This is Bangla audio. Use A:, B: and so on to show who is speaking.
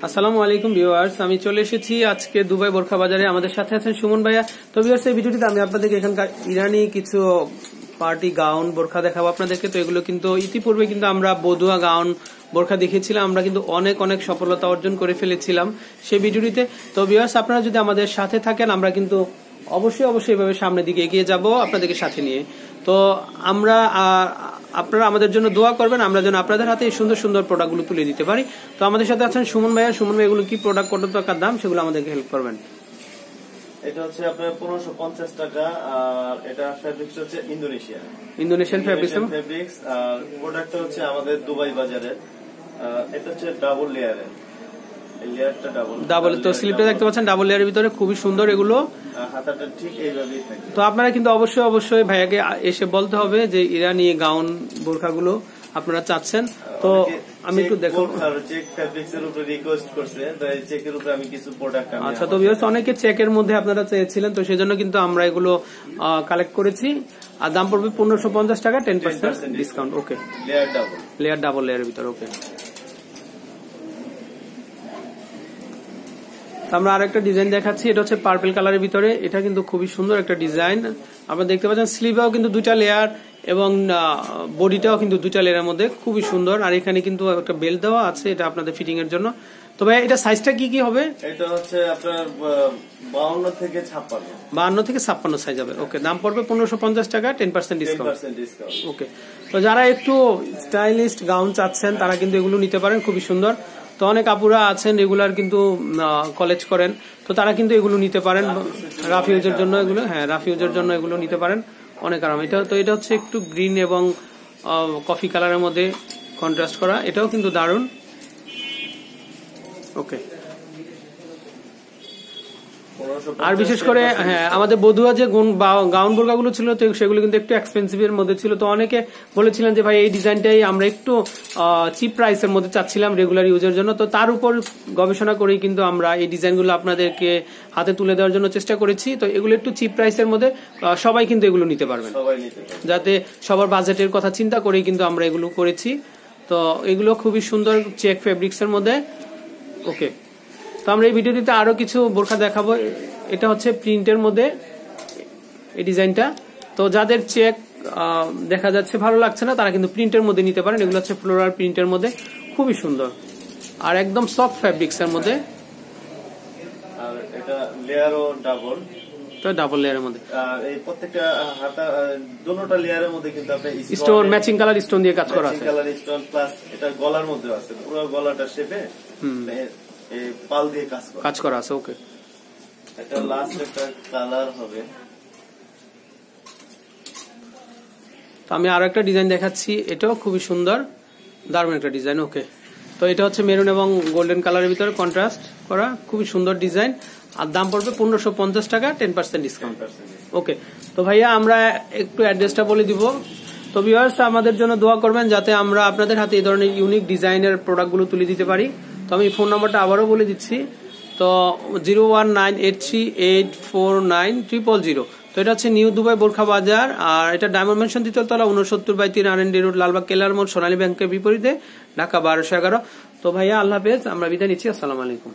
A: আসসালামু আলাইকুম ভিউয়ার্স, আমি চলে এসেছি আজকে দুবাই বোরখা বাজারে। আমাদের সাথে আছেন সুমন ভাইয়া। তো ভিউয়ার্স, এই ভিডিওটিতে আমি আপনাদেরকে এখানকার ইরানি কিছু পার্টি গাউন বোরখা দেখাবো আপনাদেরকে। তো এগুলো কিন্তু ইতিপূর্বে কিন্তু আমরা বধুয়া গাউন বোরখা দেখেছিলাম, আমরা কিন্তু অনেক অনেক সফলতা অর্জন করে ফেলেছিলাম সেই ভিডিওটিতে। তো ভিউয়ার্স, আপনারা যদি আমাদের সাথে থাকেন, আমরা কিন্তু অবশ্যই এভাবে সামনের দিকে এগিয়ে যাব আপনাদেরকে সাথে নিয়ে। তো আপনারা আমাদের জন্য দোয়া করবেন, আমরা যেন আপনাদের হাতে এই সুন্দর সুন্দর প্রোডাক্টগুলো তুলে দিতে পারি। তো আমাদের সাথে আছেন সুমন ভাইয়া। সুমন ভাই, এগুলো কি প্রোডাক্ট, কত টাকার দাম, সেগুলো আমাদেরকে হেল্প করবেন।
B: এটা হচ্ছে আপনার 1550 টাকা, আর এটা ফেব্রিক্স হচ্ছে
A: ইন্দোনেশিয়ান
B: ফেব্রিক্স। আর প্রোডাক্টটা হচ্ছে আমাদের দুবাই বাজারের। এটা হচ্ছে ডাবল লেয়ারের,
A: ডাবল। তো স্লিপটা দেখতে পাচ্ছেন ডাবল লেয়ারের ভিতরে, খুবই সুন্দর এগুলো।
B: হাতাটা ঠিক এইভাবেই থাকে।
A: তো আপনারা কিন্তু অবশ্যই ভাইয়াকে এসে বলতে হবে যে ইরানি গাউন বোরখাগুলো আপনারা চাচ্ছেন। তো আমি একটু দেখো,
B: চেক ফেব্রিক্সের উপরে রিকোয়েস্ট করছে, তো এই চেকের উপরে আমি কিছু প্রোডাক্ট
A: আচ্ছা। তো ভিউয়ার্স, অনেকে চেকের মধ্যে আপনারা চেয়েছিলেন, তো সেজন্য কিন্তু আমরা এগুলো কালেক্ট করেছি। আর দাম পড়বে 1550 টাকা, 10% ডিসকাউন্ট। ওকে, লেয়ার ডাবল লেয়ারের ভিতরে। ওকে, আমরা আরেকটা ডিজাইন দেখাচ্ছি। এটা হচ্ছে পার্পল কালারের ভিতরে। এটা কিন্তু খুবই সুন্দর একটা ডিজাইন। আপনারা দেখতে পাচ্ছেন স্লিভেও কিন্তু দুইটা লেয়ার এবং বডিটাও কিন্তু দুইটা লেয়ারের মধ্যে, খুবই সুন্দর। আর এখানে কিন্তু একটা বেল্ট দেওয়া আছে, এটা আপনাদের ফিটিং এর জন্য। তো ভাই, এটা সাইজটা কি হবে?
B: এটা হচ্ছে আপনার 52 থেকে 56
A: সাইজ হবে। ওকে, দাম পড়বে 1550 টাকা, 10% ডিসকাউন্ট। ওকে, তো যারা একটু স্টাইলিস্ট গাউন চাচ্ছেন তারা কিন্তু এগুলো নিতে পারেন, খুবই সুন্দর। তো অনেক আপুরা আছেন রেগুলার কিন্তু কলেজ করেন, তো তারা কিন্তু এগুলো নিতে পারেন রাফিউজের জন্য। এগুলো রাফিউজের জন্য এগুলো নিতে পারেন, অনেক আরাম। এটা হচ্ছে একটু গ্রিন এবং কফি কালারের মধ্যে কন্ট্রাস্ট করা, এটাও কিন্তু দারুণ। ওকে, আর বিশেষ করে আমাদের বধুয়া যে গাউন বোরকাগুলো ছিল, তো সেগুলো কিন্তু একটু এক্সপেন্সিভ এর মধ্যে ছিল। তো অনেকে বলেছিলেন যে ভাই, এই ডিজাইনটাই আমরা একটু চিপ প্রাইসের মধ্যে চাচ্ছিলাম রেগুলার ইউজের জন্য। তো তার উপর গবেষণা করেই কিন্তু আমরা এই ডিজাইনগুলো আপনাদেরকে হাতে তুলে দেওয়ার জন্য চেষ্টা করেছি। তো এগুলো একটু চিপ প্রাইসের মধ্যে, সবাই কিন্তু এগুলো নিতে পারবেন, যাতে সবার বাজেটের কথা চিন্তা করেই কিন্তু আমরা এগুলো করেছি। তো এগুলো খুবই সুন্দর চেক ফেব্রিক্স এর মধ্যে। ওকে, তো আমরা এই ভিডিওটিতে আরো কিছু বোরখা দেখাবো। এটা হচ্ছে প্রিন্টের মধ্যে এই ডিজাইনটা। তো যাদের চেক দেখা যাচ্ছে ভালো লাগছে না, তারা কিন্তু প্রিন্টের মধ্যে নিতে পারেন। এগুলো হচ্ছে ফ্লোরাল প্রিন্টের মধ্যে, খুবই সুন্দর আর একদম সফট ফ্যাব্রিক্স এর মধ্যে।
B: আর এটা লেয়ারও ডাবল,
A: তো ডাবল লেয়ারের মধ্যে।
B: আর এই প্রত্যেকটা হাতা দুটোটা লেয়ারের মধ্যে কিন্তু আপনি
A: স্টোন, ম্যাচিং কালার স্টোন দিয়ে কাজ করা আছে।
B: কালার স্টোন প্লাস এটা গলার মধ্যে আছে, পুরো গলাটা শেপে পাল দিয়ে কাজ করা আছে। ওকে, এটা লাস্ট একটা কালার হবে।
A: তো আমি আরো একটা ডিজাইন দেখাচ্ছি, এটাও খুবই সুন্দর, দারুণ একটা ডিজাইন। ওকে, তো এটা হচ্ছে মেরুন এবং গোল্ডেন কালারের ভিতরে কন্ট্রাস্ট করা, খুবই সুন্দর ডিজাইন। আর দাম পড়বে 1550 টাকা, 10% ডিসকাউন্ট। ওকে, তো ভাইয়া আমরা একটু অ্যাড্রেসটা বলে দিব। তো ভিউয়ার্স, আমাদের জন্য দোয়া করবেন যাতে আমরা আপনাদের হাতে এই ধরনের ইউনিক ডিজাইনের প্রোডাক্টগুলো তুলে দিতে পারি। তো আমি ফোন নাম্বারটা আবারও বলে দিচ্ছি, তো 01983849000। তো এটা হচ্ছে নিউ দুবাই বোরখা বাজার, আর এটা ডায়মন্ড মেনশন 3তলা 69/3 R&D রোড, লালবাগ কেলার মোড়, সোনালী ব্যাংকের বিপরীতে, ঢাকা 1211। তো ভাইয়া, আল্লাহ হাফেজ, আমরা বিদায় নিচ্ছি। আসসালামু আলাইকুম।